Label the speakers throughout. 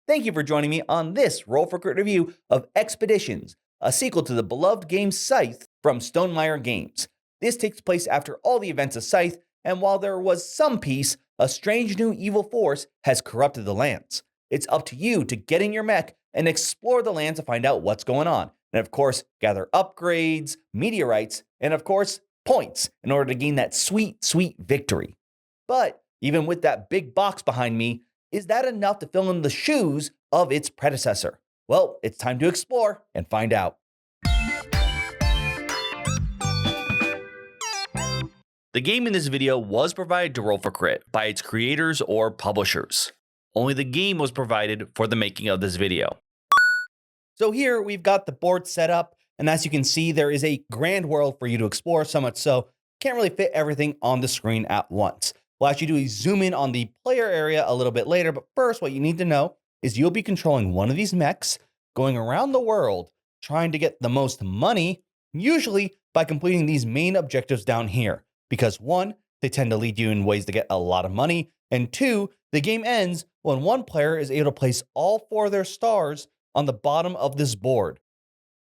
Speaker 1: Thank you for joining me on this Roll for Crit review of Expeditions, a sequel to the beloved game Scythe from Stonemaier Games. This takes place after all the events of Scythe, and while there was some peace, a strange new evil force has corrupted the lands. It's up to you to get in your mech and explore the lands to find out what's going on. And of course, gather upgrades, meteorites, and of course, points in order to gain that sweet, sweet victory. But even with that big box behind me, is that enough to fill in the shoes of its predecessor? Well, it's time to explore and find out. The game in this video was provided to Roll for Crit by its creators or publishers. Only the game was provided for the making of this video. So here we've got the board set up, and as you can see, there is a grand world for you to explore, so much so, can't really fit everything on the screen at once. We'll actually do a zoom in on the player area a little bit later, but first what you need to know is you'll be controlling one of these mechs, going around the world, trying to get the most money, usually by completing these main objectives down here. Because one, they tend to lead you in ways to get a lot of money, and two, the game ends when one player is able to place all 4 of their stars on the bottom of this board.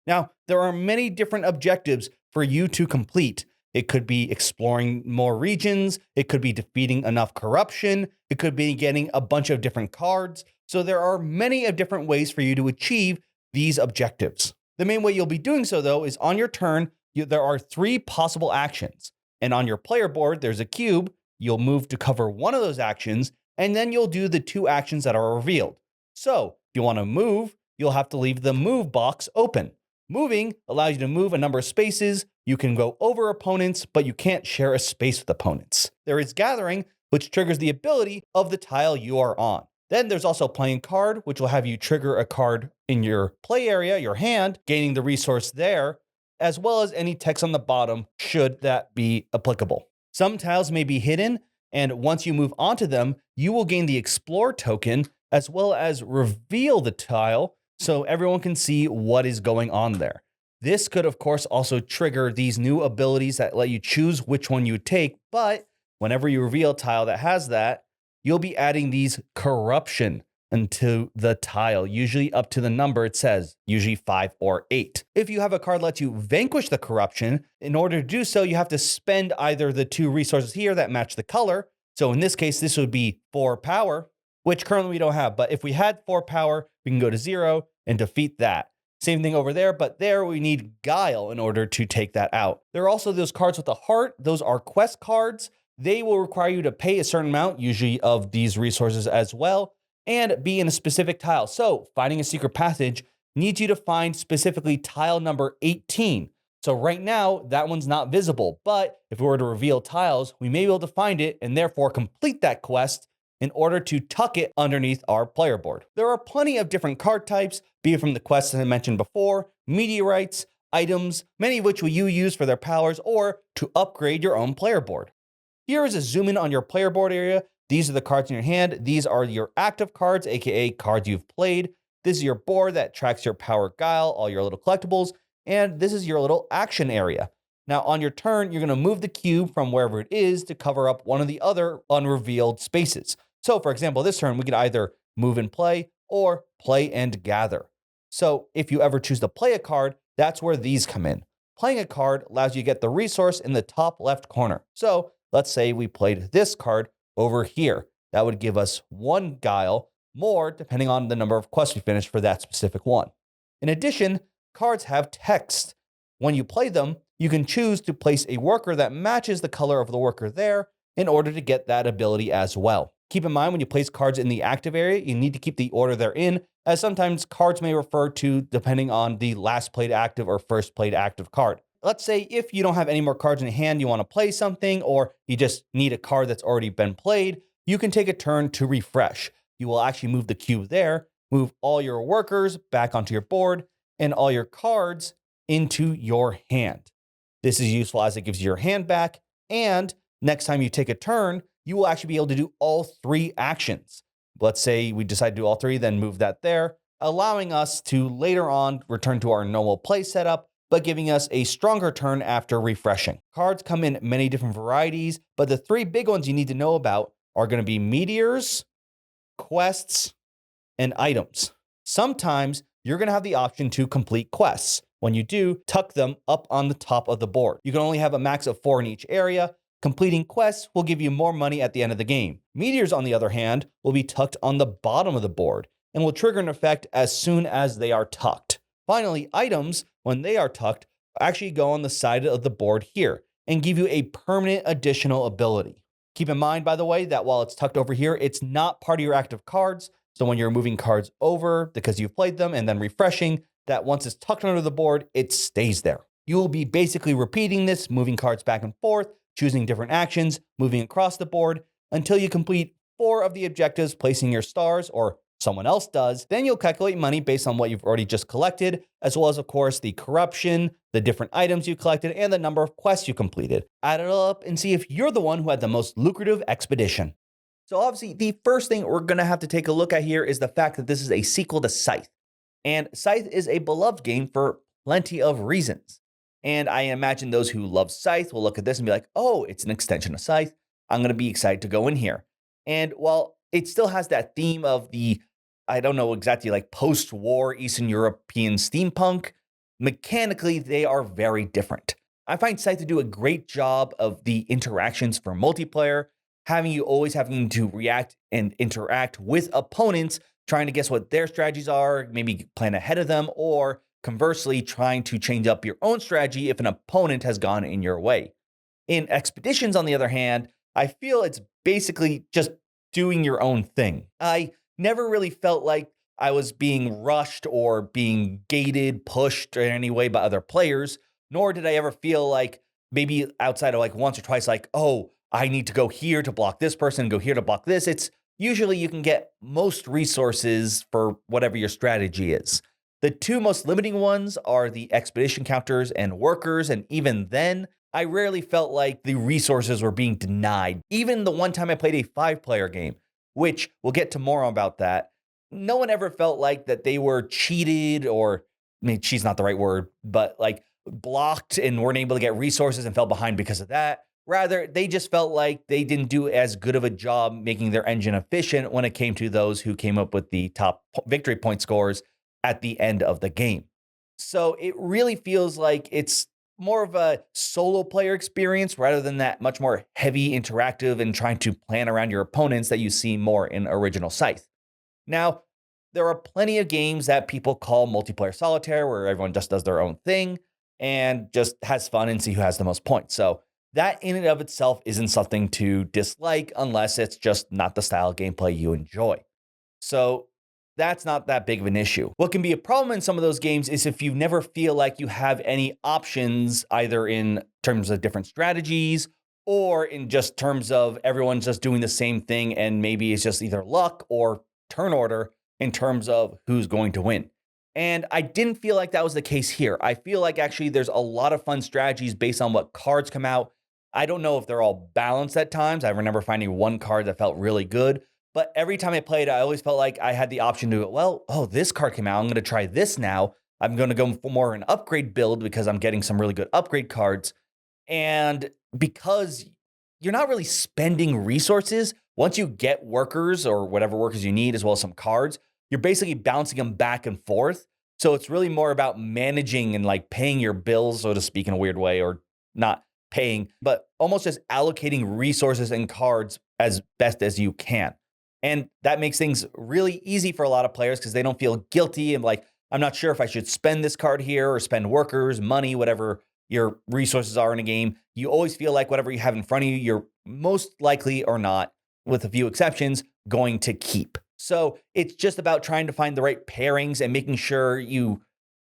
Speaker 1: Now, there are many different objectives for you to complete. It could be exploring more regions, it could be defeating enough corruption, it could be getting a bunch of different cards. So there are many of different ways for you to achieve these objectives. The main way you'll be doing so though is on your turn, there are 3 possible actions. And on your player board, there's a cube, you'll move to cover one of those actions, and then you'll do the 2 actions that are revealed. So if you want to move, you'll have to leave the move box open. Moving allows you to move a number of spaces. You can go over opponents, but you can't share a space with opponents. There is gathering, which triggers the ability of the tile you are on. Then there's also playing card, which will have you trigger a card in your play area, your hand, gaining the resource there, as well as any text on the bottom, should that be applicable. Some tiles may be hidden, and once you move onto them, you will gain the Explore token, as well as reveal the tile, so everyone can see what is going on there. This could, of course, also trigger these new abilities that let you choose which one you take, but whenever you reveal a tile that has that, you'll be adding these corruption into the tile, usually up to the number it says, usually 5 or 8. If you have a card that lets you vanquish the corruption, in order to do so, you have to spend either the 2 resources here that match the color. So in this case, this would be 4 power, which currently we don't have, but if we had 4 power, we can go to 0 and defeat that. Same thing over there, but there we need Guile in order to take that out. There are also those cards with a heart. Those are quest cards. They will require you to pay a certain amount, usually of these resources as well, and be in a specific tile. So finding a secret passage needs you to find specifically tile number 18. So right now, that one's not visible, but if we were to reveal tiles, we may be able to find it and therefore complete that quest in order to tuck it underneath our player board. There are plenty of different card types, be it from the quests that I mentioned before, meteorites, items, many of which will you use for their powers or to upgrade your own player board. Here is a zoom in on your player board area. These are the cards in your hand. These are your active cards, aka cards you've played. This is your board that tracks your power, guile, all your little collectibles, and this is your little action area. Now on your turn, you're gonna move the cube from wherever it is to cover up one of the other unrevealed spaces. So for example, this turn, we could either move and play or play and gather. So if you ever choose to play a card, that's where these come in. Playing a card allows you to get the resource in the top left corner. So let's say we played this card over here. That would give us 1 guile more depending on the number of quests we finish for that specific one. In addition, cards have text. When you play them, you can choose to place a worker that matches the color of the worker there in order to get that ability as well. Keep in mind when you place cards in the active area, you need to keep the order they're in, as sometimes cards may refer to depending on the last played active or first played active card. Let's say if you don't have any more cards in hand, you want to play something, or you just need a card that's already been played, you can take a turn to refresh. You will actually move the cube there, move all your workers back onto your board, and all your cards into your hand. This is useful as it gives you your hand back, and next time you take a turn, you will actually be able to do all 3 actions. Let's say we decide to do all 3, then move that there, allowing us to later on return to our normal play setup, but giving us a stronger turn after refreshing. Cards come in many different varieties, but the 3 big ones you need to know about are going to be meteors, quests, and items. Sometimes you're going to have the option to complete quests. When you do, tuck them up on the top of the board. You can only have a max of 4 in each area. Completing quests will give you more money at the end of the game. Meteors, on the other hand, will be tucked on the bottom of the board and will trigger an effect as soon as they are tucked. Finally, items, when they are tucked, actually go on the side of the board here and give you a permanent additional ability. Keep in mind, by the way, that while it's tucked over here, it's not part of your active cards. So when you're moving cards over because you've played them and then refreshing, that once it's tucked under the board, it stays there. You will be basically repeating this, moving cards back and forth, choosing different actions, moving across the board until you complete 4 of the objectives, placing your stars, or someone else does. Then you'll calculate money based on what you've already just collected, as well as, of course, the corruption, the different items you collected, and the number of quests you completed. Add it all up and see if you're the one who had the most lucrative expedition. So obviously, the first thing we're going to have to take a look at here is the fact that this is a sequel to Scythe. And Scythe is a beloved game for plenty of reasons. And I imagine those who love Scythe will look at this and be like, oh, it's an extension of Scythe. I'm going to be excited to go in here. And while it still has that theme of the, I don't know exactly, like post-war Eastern European steampunk, mechanically, they are very different. I find Scythe to do a great job of the interactions for multiplayer, having you always having to react and interact with opponents, trying to guess what their strategies are, maybe plan ahead of them, or conversely, trying to change up your own strategy if an opponent has gone in your way. In Expeditions, on the other hand, I feel it's basically just doing your own thing. I never really felt like I was being rushed or being gated, pushed in any way by other players, nor did I ever feel like maybe outside of like once or twice, like, oh, I need to go here to block this person, go here to block this. It's usually you can get most resources for whatever your strategy is. The 2 most limiting ones are the expedition counters and workers, and even then, I rarely felt like the resources were being denied. Even the one time I played a 5-player game, which we'll get to more about that, no one ever felt like that they were cheated or, I mean, cheat's not the right word, but like blocked and weren't able to get resources and fell behind because of that. Rather, they just felt like they didn't do as good of a job making their engine efficient when it came to those who came up with the top victory point scores at the end of the game. So it really feels like it's more of a solo player experience rather than that much more heavy interactive and trying to plan around your opponents that you see more in original Scythe. Now, there are plenty of games that people call multiplayer solitaire where everyone just does their own thing and just has fun and see who has the most points. So that in and of itself isn't something to dislike unless it's just not the style of gameplay you enjoy. So that's not that big of an issue. What can be a problem in some of those games is if you never feel like you have any options, either in terms of different strategies or in just terms of everyone's just doing the same thing and maybe it's just either luck or turn order in terms of who's going to win. And I didn't feel like that was the case here. I feel like actually there's a lot of fun strategies based on what cards come out. I don't know if they're all balanced at times. I remember finding one card that felt really good. But every time I played, I always felt like I had the option to go, well, oh, this card came out. I'm going to try this now. I'm going to go for more an upgrade build because I'm getting some really good upgrade cards. And because you're not really spending resources, once you get workers or whatever workers you need, as well as some cards, you're basically bouncing them back and forth. So it's really more about managing and like paying your bills, so to speak, in a weird way, or not paying, but almost just allocating resources and cards as best as you can. And that makes things really easy for a lot of players because they don't feel guilty and like, I'm not sure if I should spend this card here or spend workers, money, whatever your resources are in a game. You always feel like whatever you have in front of you, you're most likely or not, with a few exceptions, going to keep. So it's just about trying to find the right pairings and making sure you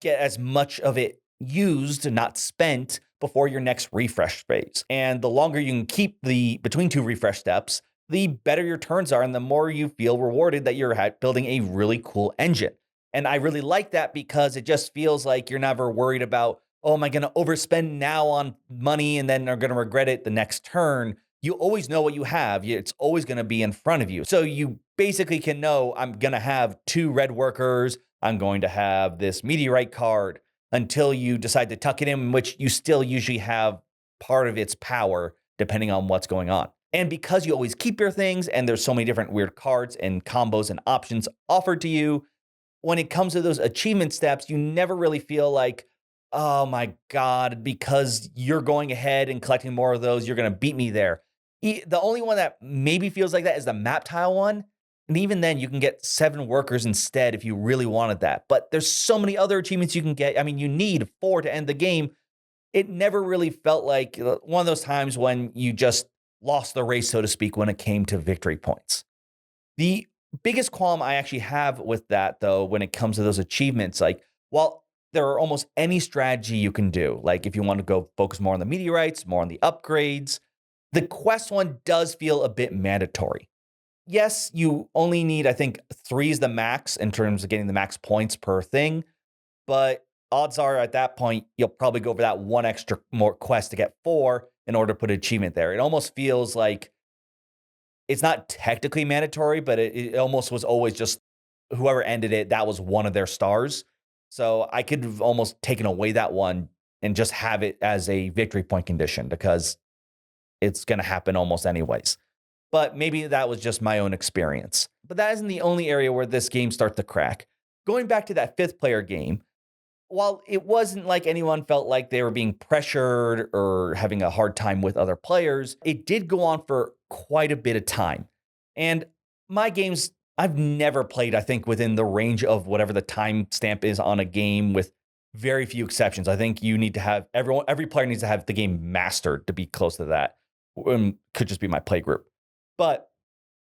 Speaker 1: get as much of it used, not spent, before your next refresh phase. And the longer you can keep the between 2 refresh steps, the better your turns are and the more you feel rewarded that you're building a really cool engine. And I really like that because it just feels like you're never worried about, oh, am I going to overspend now on money and then are going to regret it the next turn? You always know what you have. It's always going to be in front of you. So you basically can know I'm going to have 2 red workers. I'm going to have this meteorite card until you decide to tuck it in which you still usually have part of its power depending on what's going on. And because you always keep your things and there's so many different weird cards and combos and options offered to you, when it comes to those achievement steps, you never really feel like, oh my God, because you're going ahead and collecting more of those, you're going to beat me there. The only one that maybe feels like that is the map tile one. And even then, you can get 7 workers instead if you really wanted that. But there's so many other achievements you can get. I mean, you need 4 to end the game. It never really felt like one of those times when you just lost the race, so to speak, when it came to victory points. The biggest qualm I actually have with that, though, when it comes to those achievements, like, while there are almost any strategy you can do, like if you want to go focus more on the meteorites, more on the upgrades, the quest one does feel a bit mandatory. Yes, you only need, I think, 3 is the max in terms of getting the max points per thing, but odds are at that point, you'll probably go for that one extra more quest to get 4 in order to put an achievement there. It almost feels like it's not technically mandatory, but it almost was always just whoever ended it, that was one of their stars. So I could have almost taken away that one and just have it as a victory point condition because it's going to happen almost anyways. But maybe that was just my own experience. But that isn't the only area where this game starts to crack. Going back to that 5th player game, while it wasn't like anyone felt like they were being pressured or having a hard time with other players, it did go on for quite a bit of time. And my games, I've never played, I think, within the range of whatever the timestamp is on a game, with very few exceptions. I think you need to have every player needs to have the game mastered to be close to that. Could just be my play group. But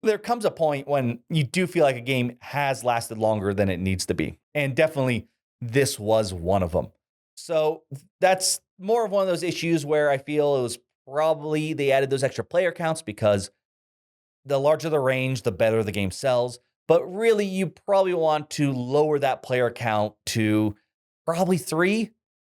Speaker 1: there comes a point when you do feel like a game has lasted longer than it needs to be. And definitely this was one of them. So that's more of one of those issues where I feel it was probably they added those extra player counts because the larger the range, the better the game sells. But really, you probably want to lower that player count to probably 3,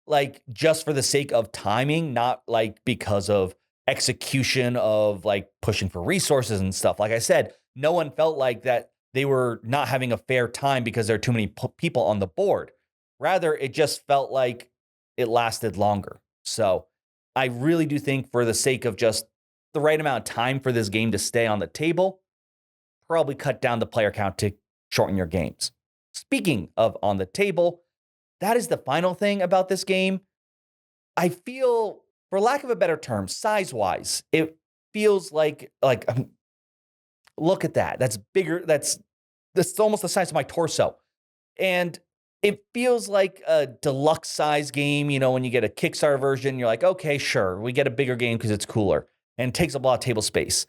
Speaker 1: like just for the sake of timing, not like because of execution of like pushing for resources and stuff. Like I said, no one felt like that they were not having a fair time because there are too many people on the board. Rather, it just felt like it lasted longer. So I really do think for the sake of just the right amount of time for this game to stay on the table, probably cut down the player count to shorten your games. Speaking of on the table, that is the final thing about this game. I feel, for lack of a better term, size-wise, it feels like look at that. That's bigger. That's almost the size of my torso. And it feels like a deluxe size game. You know, when you get a Kickstarter version, you're like, okay, sure, we get a bigger game because it's cooler and takes up a lot of table space.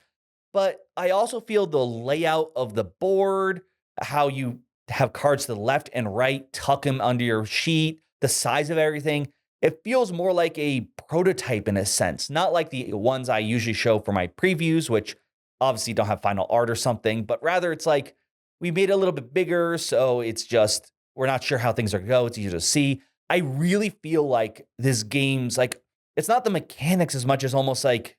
Speaker 1: But I also feel the layout of the board, how you have cards to the left and right, tuck them under your sheet, the size of everything, it feels more like a prototype in a sense, not like the ones I usually show for my previews, which obviously don't have final art or something, but rather it's like we made it a little bit bigger, so it's just we're not sure how things are going to go. It's easier to see. I really feel like this game's like, it's not the mechanics as much as almost like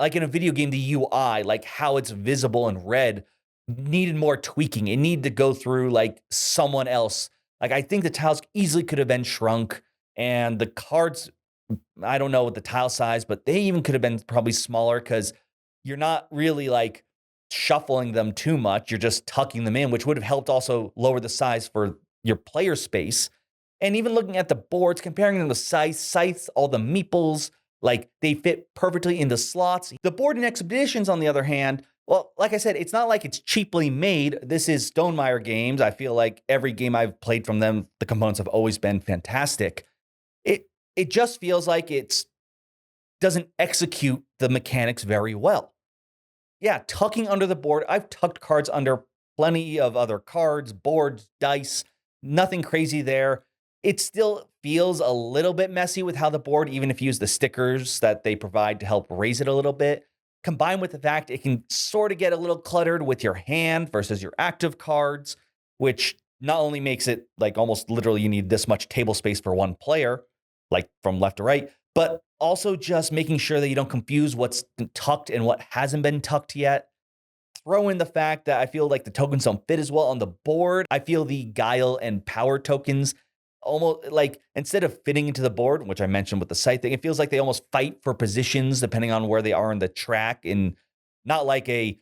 Speaker 1: in a video game, the UI, like how it's visible and read, needed more tweaking. It needed to go through like someone else. Like I think the tiles easily could have been shrunk, and the cards, I don't know what the tile size, but they even could have been probably smaller because you're not really like shuffling them too much. You're just tucking them in, which would have helped also lower the size for your player space. And even looking at the boards, comparing them to Scythe, all the meeples, like they fit perfectly in the slots. The board in Expeditions, on the other hand, well, like I said, it's not like it's cheaply made. This is Stonemaier games. I feel like every game I've played from them, the components have always been fantastic. It just feels like it doesn't execute the mechanics very well. Yeah, tucking under the board. I've tucked cards under plenty of other cards, boards, dice, nothing crazy there. It still feels a little bit messy with how the board, even if you use the stickers that they provide to help raise it a little bit, combined with the fact it can sort of get a little cluttered with your hand versus your active cards, which not only makes it like almost literally you need this much table space for one player, like from left to right, but also just making sure that you don't confuse what's tucked and what hasn't been tucked yet. Throw in the fact that I feel like the tokens don't fit as well on the board. I feel the Guile and Power tokens almost like instead of fitting into the board, which I mentioned with the Scythe thing, it feels like they almost fight for positions depending on where they are in the track, and not like a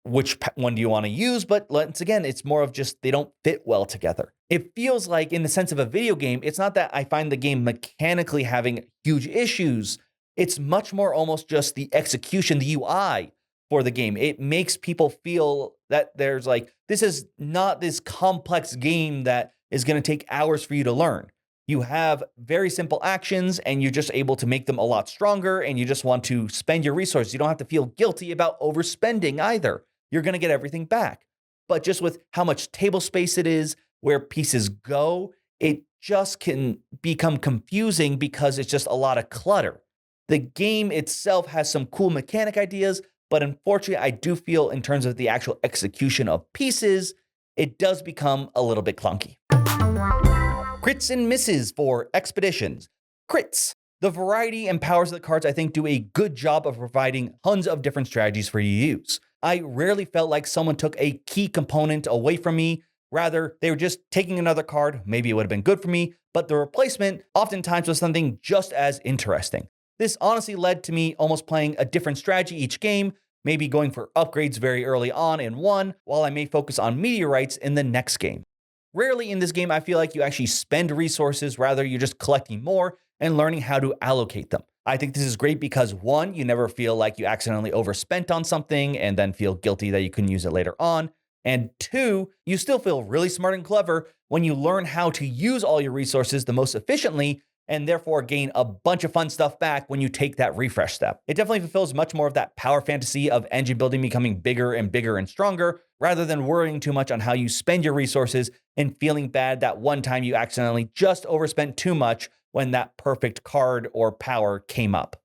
Speaker 1: which one do you want to use, but once again, it's more of just they don't fit well together. It feels like, in the sense of a video game, it's not that I find the game mechanically having huge issues. It's much more almost just the execution, the UI for the game. It makes people feel that there's like, this is not this complex game that is going to take hours for you to learn. You have very simple actions and you're just able to make them a lot stronger, and you just want to spend your resources. You don't have to feel guilty about overspending either. You're going to get everything back. But just with how much table space it is, where pieces go, it just can become confusing because it's just a lot of clutter. The game itself has some cool mechanic ideas, but unfortunately, I do feel in terms of the actual execution of pieces, it does become a little bit clunky. Crits and misses for expeditions. Crits. The variety and powers of the cards, I think, do a good job of providing tons of different strategies for you to use. I rarely felt like someone took a key component away from me. Rather, they were just taking another card. Maybe it would have been good for me, but the replacement oftentimes was something just as interesting. This honestly led to me almost playing a different strategy each game, maybe going for upgrades very early on in one, while I may focus on meteorites in the next game. Rarely in this game, I feel like you actually spend resources, rather you're just collecting more and learning how to allocate them. I think this is great because, one, you never feel like you accidentally overspent on something and then feel guilty that you couldn't use it later on. And two, you still feel really smart and clever when you learn how to use all your resources the most efficiently, and therefore gain a bunch of fun stuff back when you take that refresh step. It definitely fulfills much more of that power fantasy of engine building becoming bigger and bigger and stronger, rather than worrying too much on how you spend your resources and feeling bad that one time you accidentally just overspent too much when that perfect card or power came up.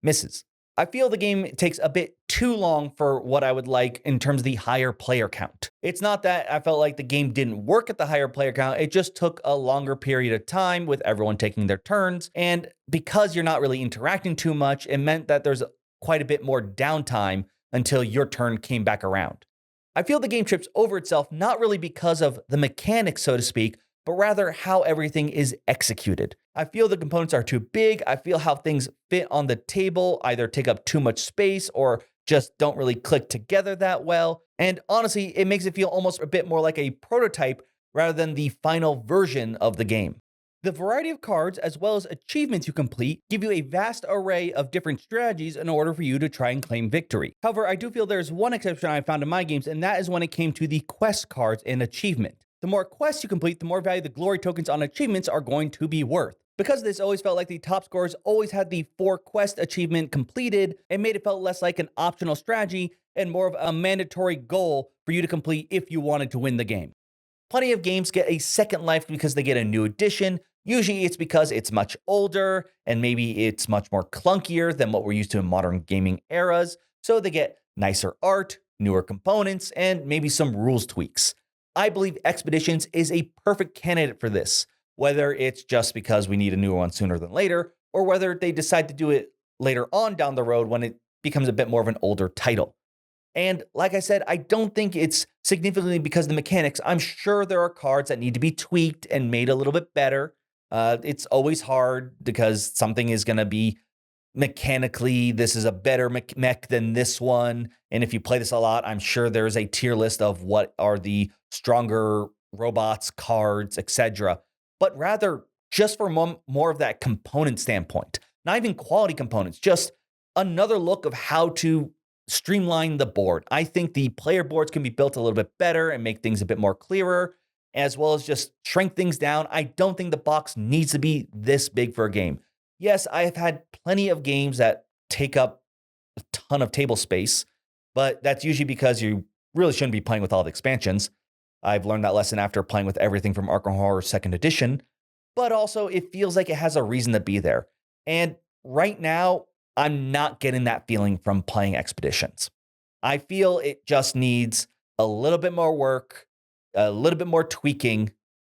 Speaker 1: Misses. I feel the game takes a bit too long for what I would like in terms of the higher player count. It's not that I felt like the game didn't work at the higher player count, it just took a longer period of time with everyone taking their turns, and because you're not really interacting too much, it meant that there's quite a bit more downtime until your turn came back around. I feel the game trips over itself not really because of the mechanics, so to speak, but rather how everything is executed. I feel the components are too big. I feel how things fit on the table either take up too much space or just don't really click together that well. And honestly, it makes it feel almost a bit more like a prototype rather than the final version of the game. The variety of cards as well as achievements you complete give you a vast array of different strategies in order for you to try and claim victory. However, I do feel there's one exception I found in my games, and that is when it came to the quest cards and achievement. The more quests you complete, the more value the glory tokens on achievements are going to be worth. Because of this, always felt like the top scorers always had the 4 quest achievement completed, and made it felt less like an optional strategy and more of a mandatory goal for you to complete if you wanted to win the game. Plenty of games get a second life because they get a new edition. Usually it's because it's much older and maybe it's much more clunkier than what we're used to in modern gaming eras. So they get nicer art, newer components, and maybe some rules tweaks. I believe Expeditions is a perfect candidate for this, whether it's just because we need a new one sooner than later, or whether they decide to do it later on down the road when it becomes a bit more of an older title. And like I said, I don't think it's significantly because of the mechanics. I'm sure there are cards that need to be tweaked and made a little bit better. It's always hard because something is going to be mechanically, this is a better mech than this one. And if you play this a lot, I'm sure there's a tier list of what are the stronger robots, cards, etc. But rather, just for more of that component standpoint, not even quality components, just another look of how to streamline the board. I think the player boards can be built a little bit better and make things a bit more clearer, as well as just shrink things down. I don't think the box needs to be this big for a game. Yes, I've had plenty of games that take up a ton of table space, but that's usually because you really shouldn't be playing with all the expansions. I've learned that lesson after playing with everything from Arkham Horror 2nd Edition, but also it feels like it has a reason to be there. And right now, I'm not getting that feeling from playing Expeditions. I feel it just needs a little bit more work, a little bit more tweaking,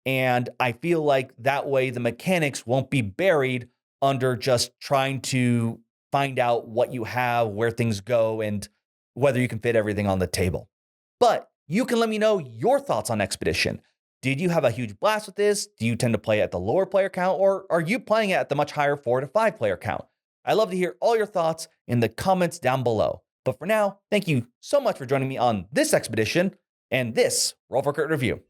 Speaker 1: and I feel like that way the mechanics won't be buried under just trying to find out what you have, where things go, and whether you can fit everything on the table. But you can let me know your thoughts on Expedition. Did you have a huge blast with this? Do you tend to play at the lower player count, or are you playing it at the much higher 4 to 5 player count? I'd love to hear all your thoughts in the comments down below. But for now, thank you so much for joining me on this expedition and this Roll for Crit review.